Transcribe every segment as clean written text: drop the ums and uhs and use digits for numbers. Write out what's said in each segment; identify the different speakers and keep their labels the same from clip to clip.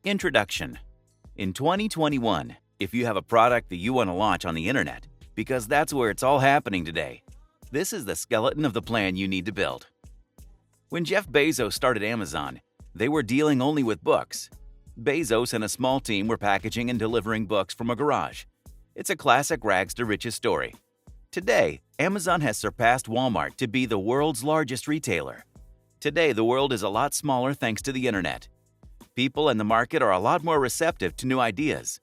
Speaker 1: Introduction. In 2021, if you have a product that you want to launch on the internet, because that's where it's all happening today, this is the skeleton of the plan you need to build. When Jeff Bezos started Amazon, they were dealing only with books. Bezos and a small team were packaging and delivering books from a garage. It's a classic rags to riches story. Today, Amazon has surpassed Walmart to be the world's largest retailer. Today, the world is a lot smaller thanks to the internet. People and the market are a lot more receptive to new ideas.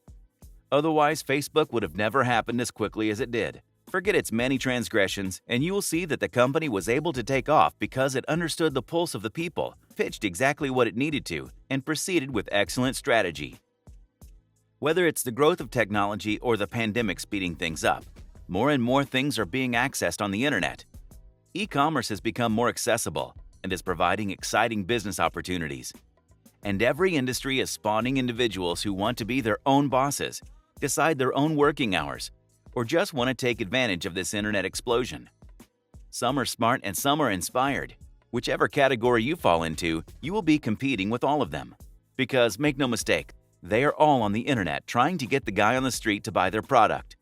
Speaker 1: Otherwise, Facebook would have never happened as quickly as it did. Forget its many transgressions, and you will see that the company was able to take off because it understood the pulse of the people, pitched exactly what it needed to, and proceeded with excellent strategy. Whether it's the growth of technology or the pandemic speeding things up, more and more things are being accessed on the internet. E-commerce has become more accessible and is providing exciting business opportunities. And every industry is spawning individuals who want to be their own bosses, decide their own working hours, or just want to take advantage of this internet explosion. Some are smart and some are inspired. Whichever category you fall into, you will be competing with all of them. Because, make no mistake, they are all on the internet trying to get the guy on the street to buy their product.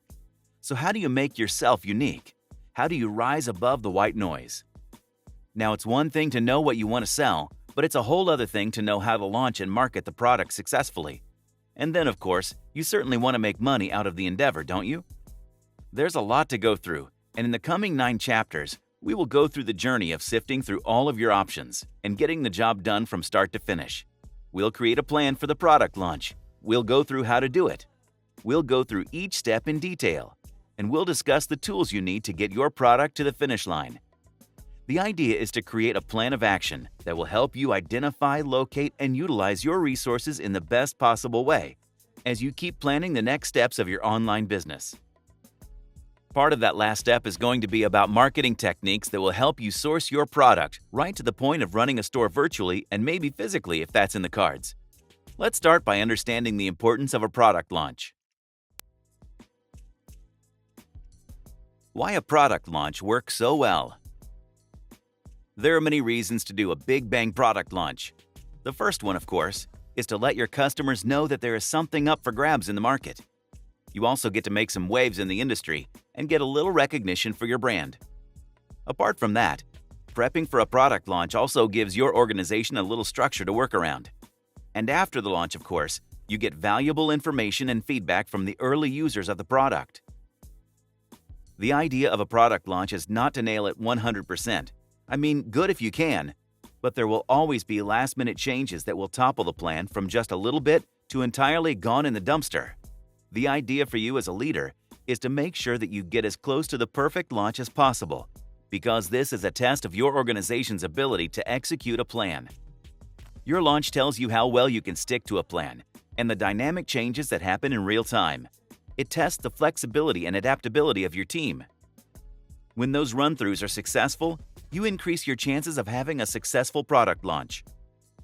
Speaker 1: So how do you make yourself unique? How do you rise above the white noise? Now, it's one thing to know what you want to sell, but it's a whole other thing to know how to launch and market the product successfully. And then, of course, you certainly want to make money out of the endeavor, don't you? There's a lot to go through, and in the coming 9 chapters, we will go through the journey of sifting through all of your options and getting the job done from start to finish. We'll create a plan for the product launch. We'll go through how to do it. We'll go through each step in detail, and we'll discuss the tools you need to get your product to the finish line. The idea is to create a plan of action that will help you identify, locate, and utilize your resources in the best possible way as you keep planning the next steps of your online business. Part of that last step is going to be about marketing techniques that will help you source your product right to the point of running a store virtually and maybe physically if that's in the cards. Let's start by understanding the importance of a product launch. Why a product launch works so well. There are many reasons to do a big bang product launch. The first one, of course, is to let your customers know that there is something up for grabs in the market. You also get to make some waves in the industry and get a little recognition for your brand. Apart from that, prepping for a product launch also gives your organization a little structure to work around. And after the launch, of course, you get valuable information and feedback from the early users of the product. The idea of a product launch is not to nail it 100%. I mean, good if you can, but there will always be last-minute changes that will topple the plan from just a little bit to entirely gone in the dumpster. The idea for you as a leader is to make sure that you get as close to the perfect launch as possible, because this is a test of your organization's ability to execute a plan. Your launch tells you how well you can stick to a plan and the dynamic changes that happen in real time. It tests the flexibility and adaptability of your team. When those run-throughs are successful, you increase your chances of having a successful product launch.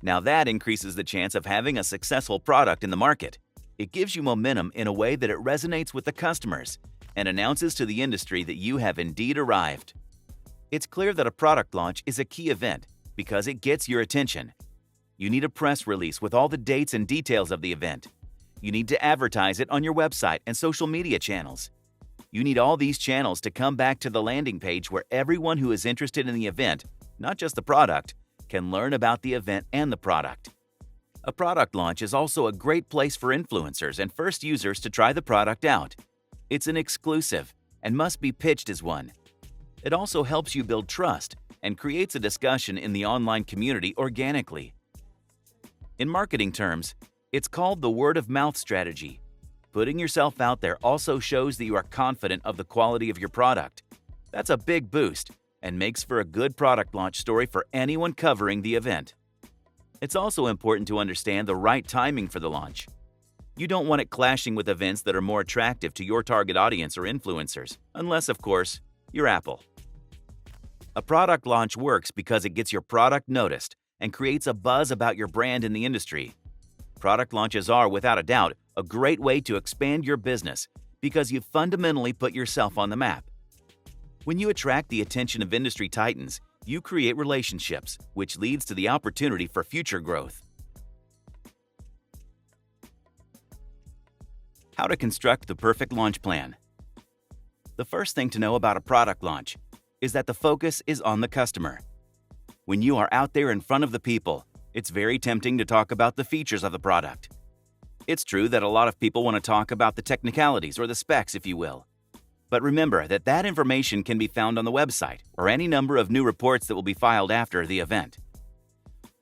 Speaker 1: Now that increases the chance of having a successful product in the market. It gives you momentum in a way that it resonates with the customers and announces to the industry that you have indeed arrived. It's clear that a product launch is a key event because it gets your attention. You need a press release with all the dates and details of the event. You need to advertise it on your website and social media channels. You need all these channels to come back to the landing page where everyone who is interested in the event, not just the product, can learn about the event and the product. A product launch is also a great place for influencers and first users to try the product out. It's an exclusive and must be pitched as one. It also helps you build trust and creates a discussion in the online community organically. In marketing terms, it's called the word-of-mouth strategy. Putting yourself out there also shows that you are confident of the quality of your product. That's a big boost and makes for a good product launch story for anyone covering the event. It's also important to understand the right timing for the launch. You don't want it clashing with events that are more attractive to your target audience or influencers, unless, of course, you're Apple. A product launch works because it gets your product noticed and creates a buzz about your brand in the industry. Product launches are, without a doubt, a great way to expand your business because you fundamentally put yourself on the map. When you attract the attention of industry titans, you create relationships, which leads to the opportunity for future growth. How to construct the perfect launch plan. The first thing to know about a product launch is that the focus is on the customer. When you are out there in front of the people, it's very tempting to talk about the features of the product. It's true that a lot of people want to talk about the technicalities or the specs, if you will. But remember that that information can be found on the website or any number of new reports that will be filed after the event.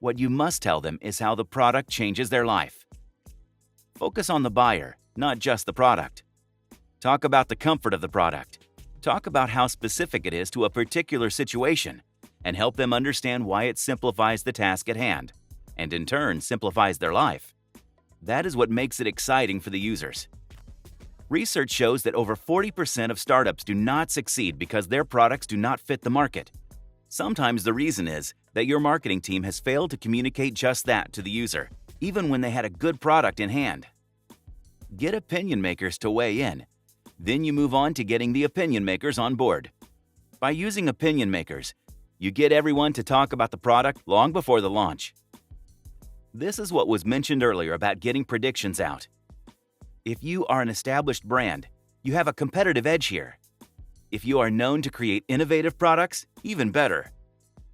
Speaker 1: What you must tell them is how the product changes their life. Focus on the buyer, not just the product. Talk about the comfort of the product. Talk about how specific it is to a particular situation and help them understand why it simplifies the task at hand and in turn simplifies their life. That is what makes it exciting for the users. Research shows that over 40% of startups do not succeed because their products do not fit the market. Sometimes the reason is that your marketing team has failed to communicate just that to the user, even when they had a good product in hand. Get opinion makers to weigh in. Then you move on to getting the opinion makers on board. By using opinion makers, you get everyone to talk about the product long before the launch. This is what was mentioned earlier about getting predictions out. If you are an established brand, you have a competitive edge here. If you are known to create innovative products, even better.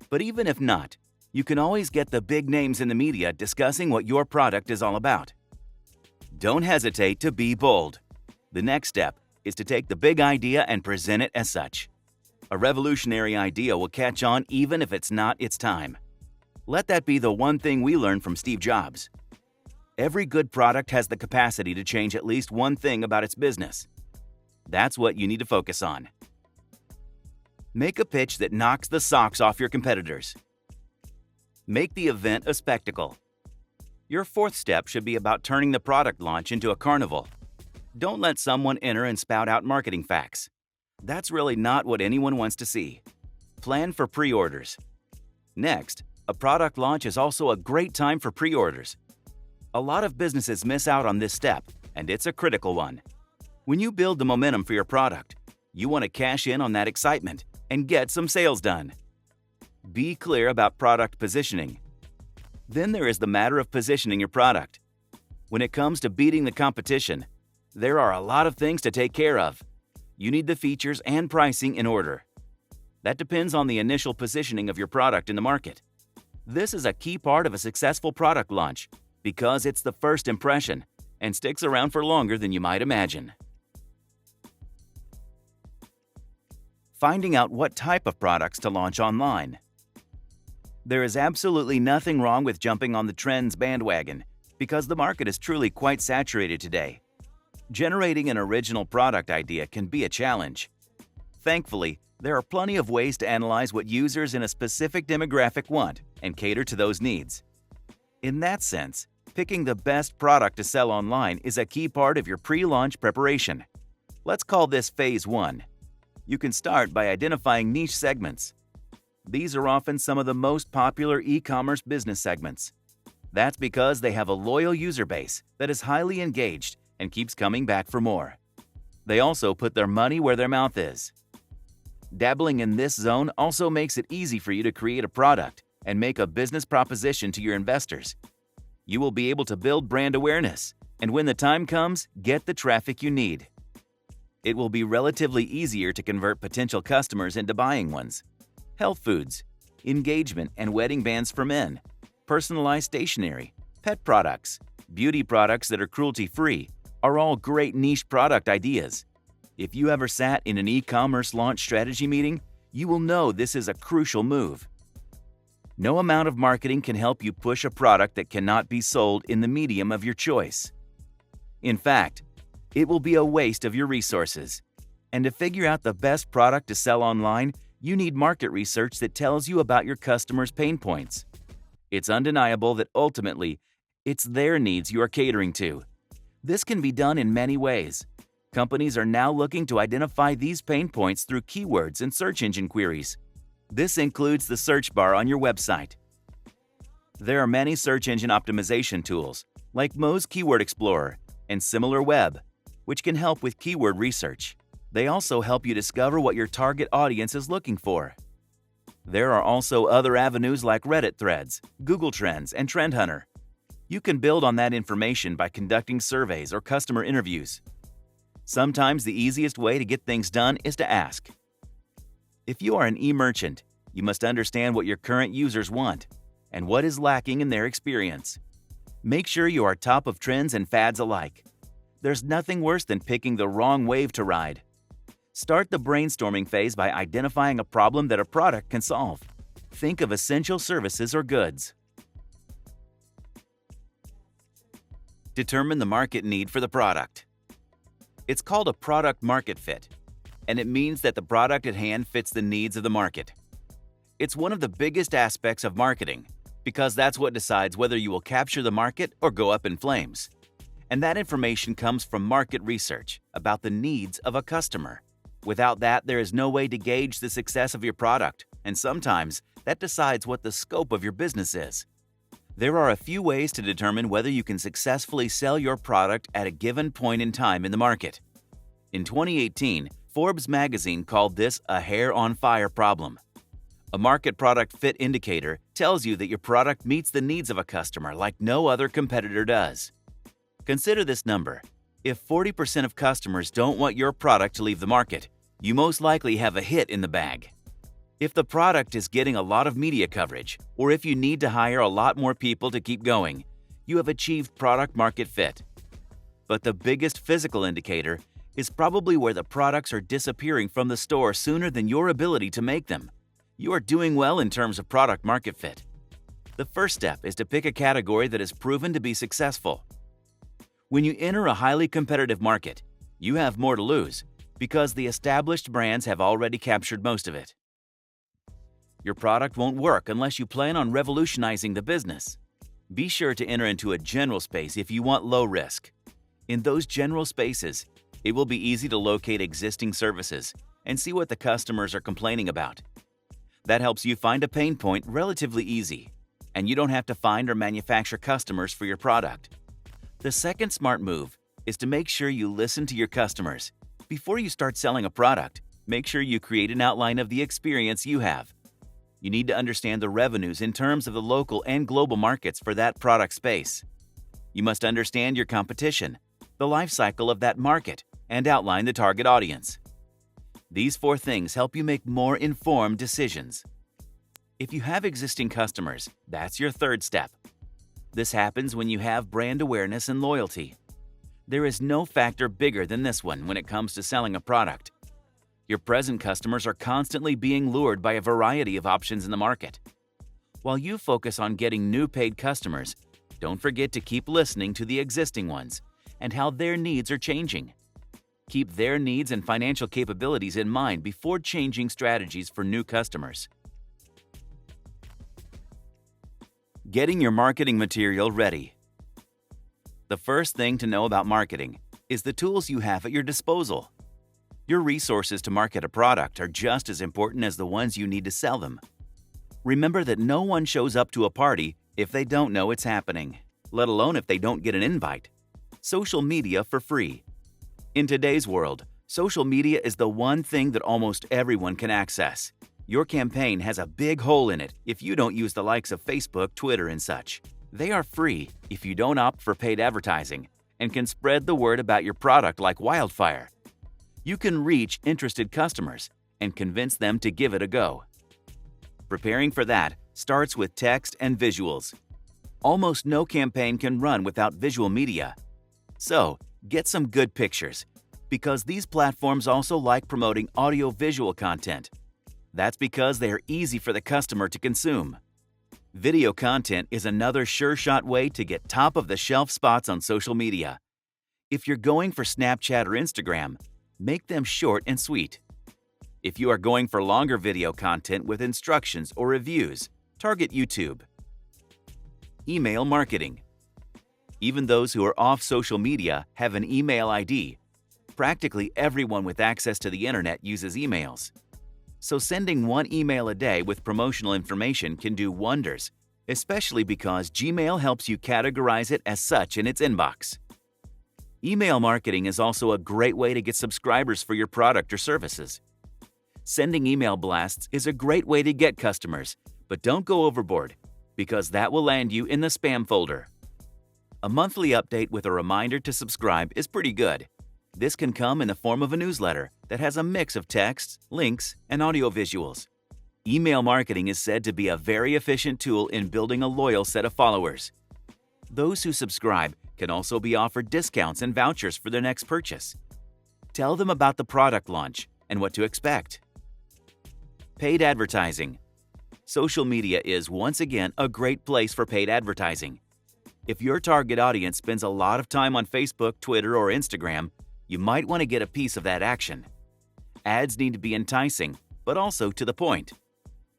Speaker 1: But even if not, you can always get the big names in the media discussing what your product is all about. Don't hesitate to be bold. The next step is to take the big idea and present it as such. A revolutionary idea will catch on even if it's not its time. Let that be the one thing we learned from Steve Jobs. Every good product has the capacity to change at least one thing about its business. That's what you need to focus on. Make a pitch that knocks the socks off your competitors. Make the event a spectacle. Your fourth step should be about turning the product launch into a carnival. Don't let someone enter and spout out marketing facts. That's really not what anyone wants to see. Plan for pre-orders. Next, a product launch is also a great time for pre-orders. A lot of businesses miss out on this step, and it's a critical one. When you build the momentum for your product, you want to cash in on that excitement and get some sales done. Be clear about product positioning. Then there is the matter of positioning your product. When it comes to beating the competition, there are a lot of things to take care of. You need the features and pricing in order. That depends on the initial positioning of your product in the market. This is a key part of a successful product launch because it's the first impression and sticks around for longer than you might imagine. Finding out what type of products to launch online. There is absolutely nothing wrong with jumping on the trends bandwagon because the market is truly quite saturated today. Generating an original product idea can be a challenge. Thankfully, there are plenty of ways to analyze what users in a specific demographic want and cater to those needs. In that sense, picking the best product to sell online is a key part of your pre-launch preparation. Let's call this Phase 1. You can start by identifying niche segments. These are often some of the most popular e-commerce business segments. That's because they have a loyal user base that is highly engaged and keeps coming back for more. They also put their money where their mouth is. Dabbling in this zone also makes it easy for you to create a product and make a business proposition to your investors. You will be able to build brand awareness, and when the time comes, get the traffic you need. It will be relatively easier to convert potential customers into buying ones. Health foods, engagement and wedding bands for men, personalized stationery, pet products, beauty products that are cruelty-free are all great niche product ideas. If you ever sat in an e-commerce launch strategy meeting, you will know this is a crucial move. No amount of marketing can help you push a product that cannot be sold in the medium of your choice. In fact, it will be a waste of your resources. And to figure out the best product to sell online, you need market research that tells you about your customers' pain points. It's undeniable that ultimately, it's their needs you are catering to. This can be done in many ways. Companies are now looking to identify these pain points through keywords and search engine queries. This includes the search bar on your website. There are many search engine optimization tools, like Moz Keyword Explorer and SimilarWeb, which can help with keyword research. They also help you discover what your target audience is looking for. There are also other avenues like Reddit threads, Google Trends, and Trend Hunter. You can build on that information by conducting surveys or customer interviews. Sometimes the easiest way to get things done is to ask. If you are an e-merchant, you must understand what your current users want and what is lacking in their experience. Make sure you are top of trends and fads alike. There's nothing worse than picking the wrong wave to ride. Start the brainstorming phase by identifying a problem that a product can solve. Think of essential services or goods. Determine the market need for the product. It's called a product market fit, and it means that the product at hand fits the needs of the market. It's one of the biggest aspects of marketing because that's what decides whether you will capture the market or go up in flames. And that information comes from market research about the needs of a customer. Without that, there is no way to gauge the success of your product, and sometimes that decides what the scope of your business is. There are a few ways to determine whether you can successfully sell your product at a given point in time in the market. In 2018, Forbes magazine called this a hair on fire problem. A market product fit indicator tells you that your product meets the needs of a customer like no other competitor does. Consider this number. If 40% of customers don't want your product to leave the market, you most likely have a hit in the bag. If the product is getting a lot of media coverage, or if you need to hire a lot more people to keep going, you have achieved product market fit. But the biggest physical indicator is probably where the products are disappearing from the store sooner than your ability to make them. You are doing well in terms of product market fit. The first step is to pick a category that is proven to be successful. When you enter a highly competitive market, you have more to lose because the established brands have already captured most of it. Your product won't work unless you plan on revolutionizing the business. Be sure to enter into a general space if you want low risk. In those general spaces, it will be easy to locate existing services and see what the customers are complaining about. That helps you find a pain point relatively easy, and you don't have to find or manufacture customers for your product. The second smart move is to make sure you listen to your customers. Before you start selling a product, make sure you create an outline of the experience you have. You need to understand the revenues in terms of the local and global markets for that product space. You must understand your competition, the life cycle of that market, and outline the target audience. These 4 things help you make more informed decisions. If you have existing customers, that's your third step. This happens when you have brand awareness and loyalty. There is no factor bigger than this one when it comes to selling a product. Your present customers are constantly being lured by a variety of options in the market. While you focus on getting new paid customers, don't forget to keep listening to the existing ones and how their needs are changing. Keep their needs and financial capabilities in mind before changing strategies for new customers. Getting your marketing material ready. The first thing to know about marketing is the tools you have at your disposal. Your resources to market a product are just as important as the ones you need to sell them. Remember that no one shows up to a party if they don't know it's happening, let alone if they don't get an invite. Social media for free. In today's world, social media is the one thing that almost everyone can access. Your campaign has a big hole in it if you don't use the likes of Facebook, Twitter, and such. They are free if you don't opt for paid advertising and can spread the word about your product like wildfire. You can reach interested customers and convince them to give it a go. Preparing for that starts with text and visuals. Almost no campaign can run without visual media. So, get some good pictures, because these platforms also like promoting audio-visual content. That's because they are easy for the customer to consume. Video content is another sure-shot way to get top-of-the-shelf spots on social media. If you're going for Snapchat or Instagram, make them short and sweet. If you are going for longer video content with instructions or reviews, target YouTube. Email marketing. Even those who are off social media have an email ID. Practically everyone with access to the internet uses emails. So sending one email a day with promotional information can do wonders, especially because Gmail helps you categorize it as such in its inbox. Email marketing is also a great way to get subscribers for your product or services. Sending email blasts is a great way to get customers, but don't go overboard, because that will land you in the spam folder. A monthly update with a reminder to subscribe is pretty good. This can come in the form of a newsletter that has a mix of text, links, and audio visuals. Email marketing is said to be a very efficient tool in building a loyal set of followers. Those who subscribe can also be offered discounts and vouchers for their next purchase. Tell them about the product launch and what to expect. Paid advertising. Social media is, once again, a great place for paid advertising. If your target audience spends a lot of time on Facebook, Twitter, or Instagram, you might want to get a piece of that action. Ads need to be enticing, but also to the point.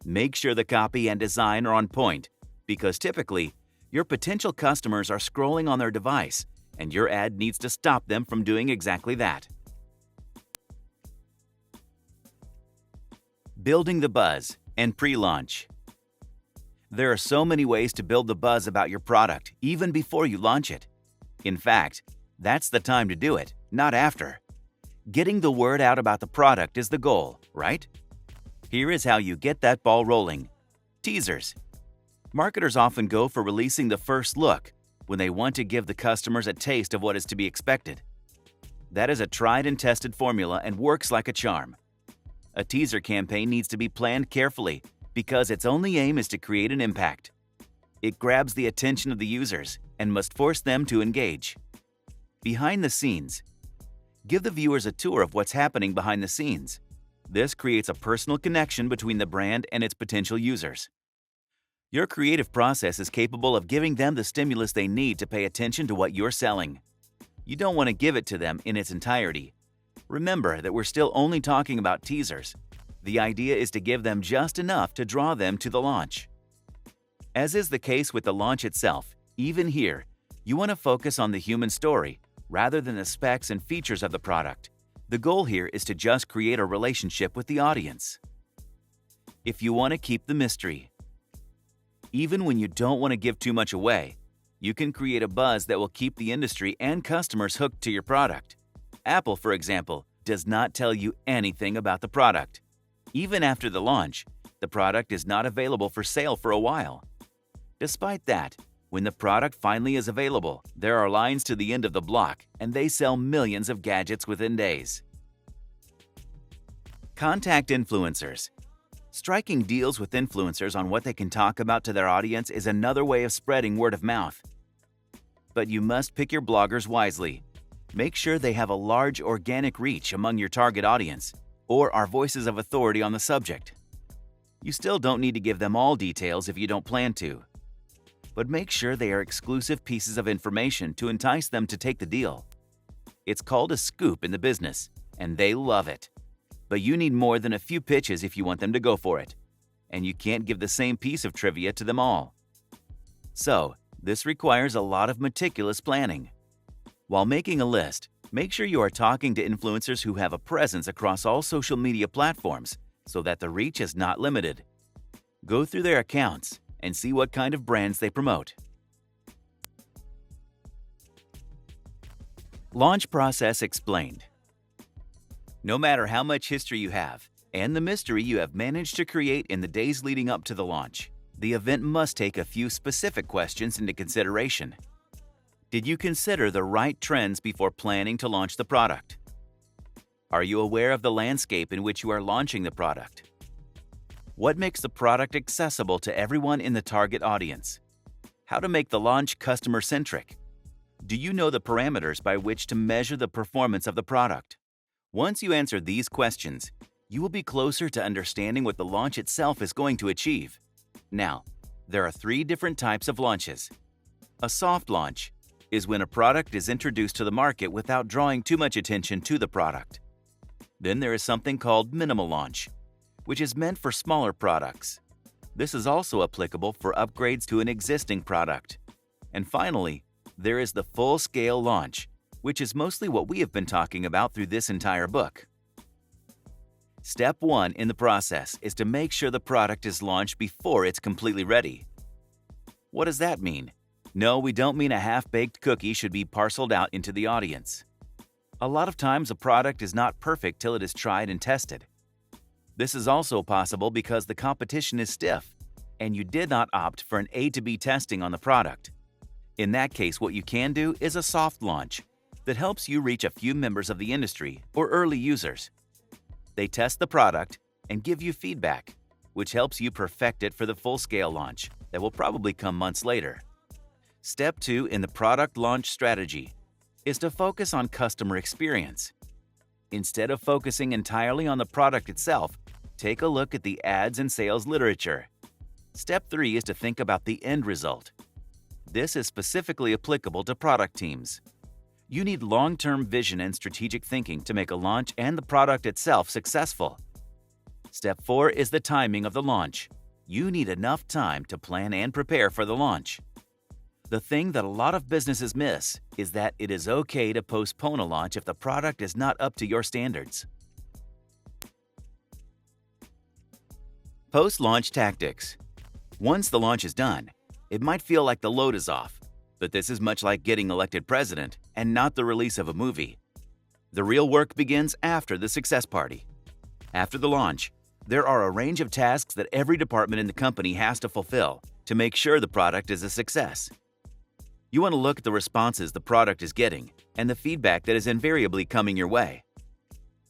Speaker 1: Make sure the copy and design are on point, because typically, your potential customers are scrolling on their device, and your ad needs to stop them from doing exactly that. Building the buzz and pre-launch. There are so many ways to build the buzz about your product, even before you launch it. In fact, that's the time to do it, not after. Getting the word out about the product is the goal, right? Here is how you get that ball rolling. Teasers. Marketers often go for releasing the first look when they want to give the customers a taste of what is to be expected. That is a tried and tested formula and works like a charm. A teaser campaign needs to be planned carefully because its only aim is to create an impact. It grabs the attention of the users and must force them to engage. Behind the scenes. Give the viewers a tour of what's happening behind the scenes. This creates a personal connection between the brand and its potential users. Your creative process is capable of giving them the stimulus they need to pay attention to what you're selling. You don't want to give it to them in its entirety. Remember that we're still only talking about teasers. The idea is to give them just enough to draw them to the launch. As is the case with the launch itself, even here, you want to focus on the human story rather than the specs and features of the product. The goal here is to just create a relationship with the audience. If you want to keep the mystery. Even when you don't want to give too much away, you can create a buzz that will keep the industry and customers hooked to your product. Apple, for example, does not tell you anything about the product. Even after the launch, the product is not available for sale for a while. Despite that, when the product finally is available, there are lines to the end of the block, and they sell millions of gadgets within days. Contact influencers. Striking deals with influencers on what they can talk about to their audience is another way of spreading word of mouth. But you must pick your bloggers wisely. Make sure they have a large organic reach among your target audience, or are voices of authority on the subject. You still don't need to give them all details if you don't plan to. But make sure they are exclusive pieces of information to entice them to take the deal. It's called a scoop in the business, and they love it. But you need more than a few pitches if you want them to go for it. And you can't give the same piece of trivia to them all. So, this requires a lot of meticulous planning. While making a list, make sure you are talking to influencers who have a presence across all social media platforms so that the reach is not limited. Go through their accounts and see what kind of brands they promote. Launch process explained. No matter how much history you have and the mystery you have managed to create in the days leading up to the launch, the event must take a few specific questions into consideration. Did you consider the right trends before planning to launch the product? Are you aware of the landscape in which you are launching the product? What makes the product accessible to everyone in the target audience? How to make the launch customer-centric? Do you know the parameters by which to measure the performance of the product? Once you answer these questions, you will be closer to understanding what the launch itself is going to achieve. Now, there are 3 different types of launches. A soft launch is when a product is introduced to the market without drawing too much attention to the product. Then there is something called minimal launch, which is meant for smaller products. This is also applicable for upgrades to an existing product. And finally, there is the full-scale launch, which is mostly what we have been talking about through this entire book. Step 1 in the process is to make sure the product is launched before it's completely ready. What does that mean? No, we don't mean a half-baked cookie should be parceled out into the audience. A lot of times a product is not perfect till it is tried and tested. This is also possible because the competition is stiff, and you did not opt for an A to B testing on the product. In that case, what you can do is a soft launch. that helps you reach a few members of the industry or early users. They test the product and give you feedback, which helps you perfect it for the full-scale launch that will probably come months later. Step 2 in the product launch strategy is to focus on customer experience. Instead of focusing entirely on the product itself, take a look at the ads and sales literature. Step 3 is to think about the end result. This is specifically applicable to product teams. You need long-term vision and strategic thinking to make a launch and the product itself successful. Step 4 is the timing of the launch. You need enough time to plan and prepare for the launch. The thing that a lot of businesses miss is that it is okay to postpone a launch if the product is not up to your standards. Post-launch tactics. Once the launch is done, it might feel like the load is off, but this is much like getting elected president and not the release of a movie. The real work begins after the success party. After the launch, there are a range of tasks that every department in the company has to fulfill to make sure the product is a success. You want to look at the responses the product is getting and the feedback that is invariably coming your way.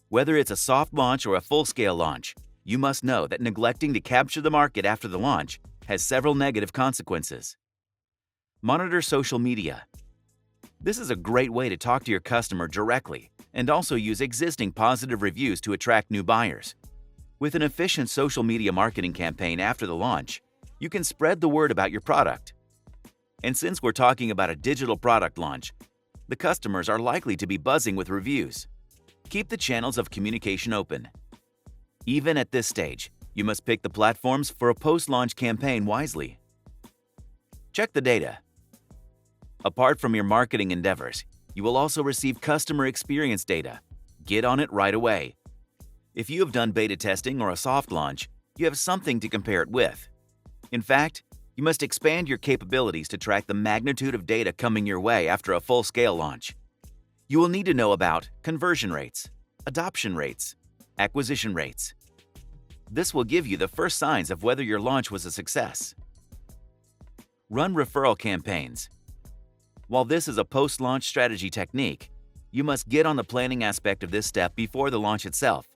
Speaker 1: Whether it's a soft launch or a full-scale launch, you must know that neglecting to capture the market after the launch has several negative consequences. Monitor social media. This is a great way to talk to your customer directly and also use existing positive reviews to attract new buyers. With an efficient social media marketing campaign after the launch, you can spread the word about your product. And since we're talking about a digital product launch, the customers are likely to be buzzing with reviews. Keep the channels of communication open. Even at this stage, you must pick the platforms for a post-launch campaign wisely. Check the data. Apart from your marketing endeavors, you will also receive customer experience data. Get on it right away. If you have done beta testing or a soft launch, you have something to compare it with. In fact, you must expand your capabilities to track the magnitude of data coming your way after a full-scale launch. You will need to know about conversion rates, adoption rates, acquisition rates. This will give you the first signs of whether your launch was a success. Run referral campaigns. While this is a post-launch strategy technique, you must get on the planning aspect of this step before the launch itself.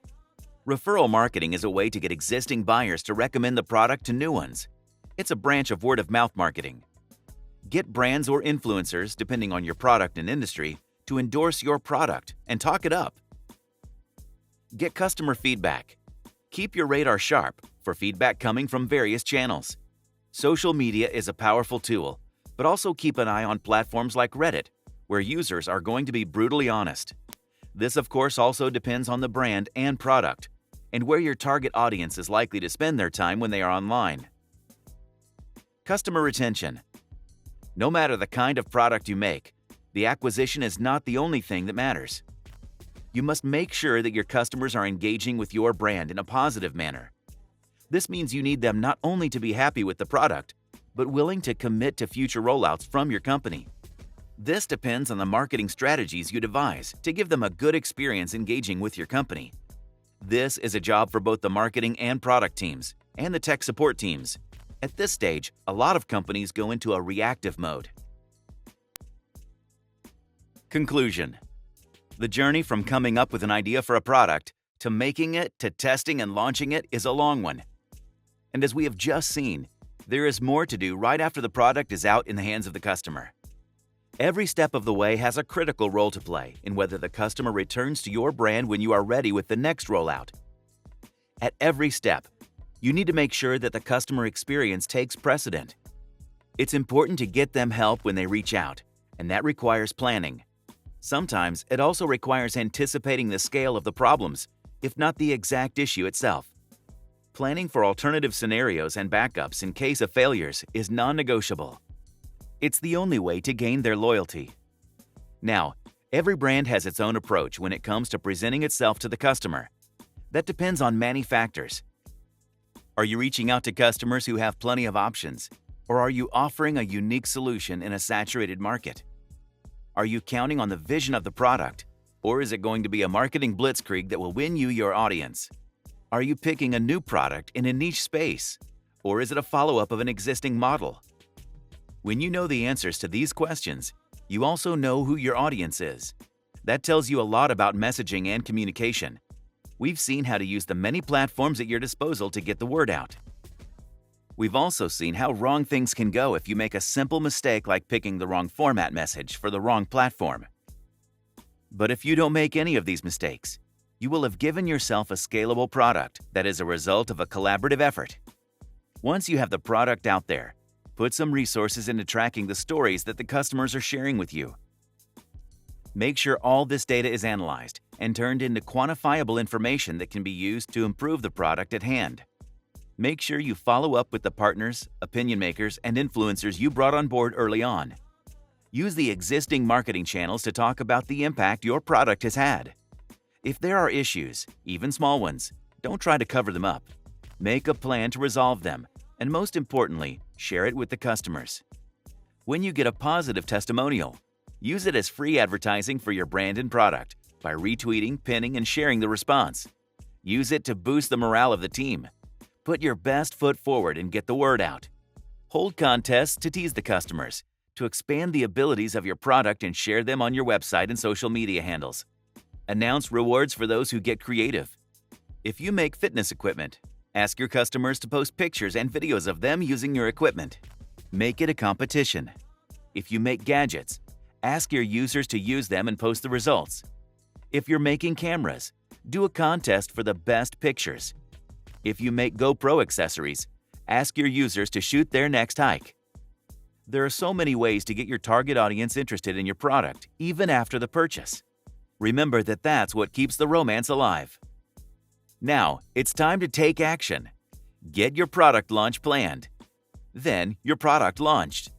Speaker 1: Referral marketing is a way to get existing buyers to recommend the product to new ones. It's a branch of word-of-mouth marketing. Get brands or influencers, depending on your product and industry, to endorse your product and talk it up. Get customer feedback. Keep your radar sharp for feedback coming from various channels. Social media is a powerful tool, but also keep an eye on platforms like Reddit, where users are going to be brutally honest. This, of course, also depends on the brand and product, and where your target audience is likely to spend their time when they are online. Customer retention. No matter the kind of product you make, the acquisition is not the only thing that matters. You must make sure that your customers are engaging with your brand in a positive manner. This means you need them not only to be happy with the product, but willing to commit to future rollouts from your company. This depends on the marketing strategies you devise to give them a good experience engaging with your company. This is a job for both the marketing and product teams and the tech support teams. At this stage, a lot of companies go into a reactive mode. Conclusion. The journey from coming up with an idea for a product to making it to testing and launching it is a long one. And as we have just seen, there is more to do right after the product is out in the hands of the customer. Every step of the way has a critical role to play in whether the customer returns to your brand when you are ready with the next rollout. At every step, you need to make sure that the customer experience takes precedent. It's important to get them help when they reach out, and that requires planning. Sometimes it also requires anticipating the scale of the problems, if not the exact issue itself. Planning for alternative scenarios and backups in case of failures is non-negotiable. It's the only way to gain their loyalty. Now, every brand has its own approach when it comes to presenting itself to the customer. That depends on many factors. Are you reaching out to customers who have plenty of options, or are you offering a unique solution in a saturated market? Are you counting on the vision of the product, or is it going to be a marketing blitzkrieg that will win you your audience? Are you picking a new product in a niche space, or is it a follow-up of an existing model? When you know the answers to these questions, you also know who your audience is, That tells you a lot about messaging and communication. We've seen how to use the many platforms at your disposal to get the word out. We've also seen how wrong things can go if you make a simple mistake like picking the wrong format message for the wrong platform. But if you don't make any of these mistakes, you will have given yourself a scalable product that is a result of a collaborative effort. Once you have the product out there, put some resources into tracking the stories that the customers are sharing with you. Make sure all this data is analyzed and turned into quantifiable information that can be used to improve the product at hand. Make sure you follow up with the partners, opinion makers, and influencers you brought on board early on. Use the existing marketing channels to talk about the impact your product has had. If there are issues, even small ones, don't try to cover them up. Make a plan to resolve them, and most importantly, share it with the customers. When you get a positive testimonial, use it as free advertising for your brand and product by retweeting, pinning, and sharing the response. Use it to boost the morale of the team. Put your best foot forward and get the word out. Hold contests to tease the customers, to expand the abilities of your product and share them on your website and social media handles. Announce rewards for those who get creative. If you make fitness equipment, ask your customers to post pictures and videos of them using your equipment. Make it a competition. If you make gadgets, ask your users to use them and post the results. If you're making cameras, do a contest for the best pictures. If you make GoPro accessories, ask your users to shoot their next hike. There are so many ways to get your target audience interested in your product, even after the purchase. Remember that that's what keeps the romance alive. Now, it's time to take action. Get your product launch planned. Then, your product launched.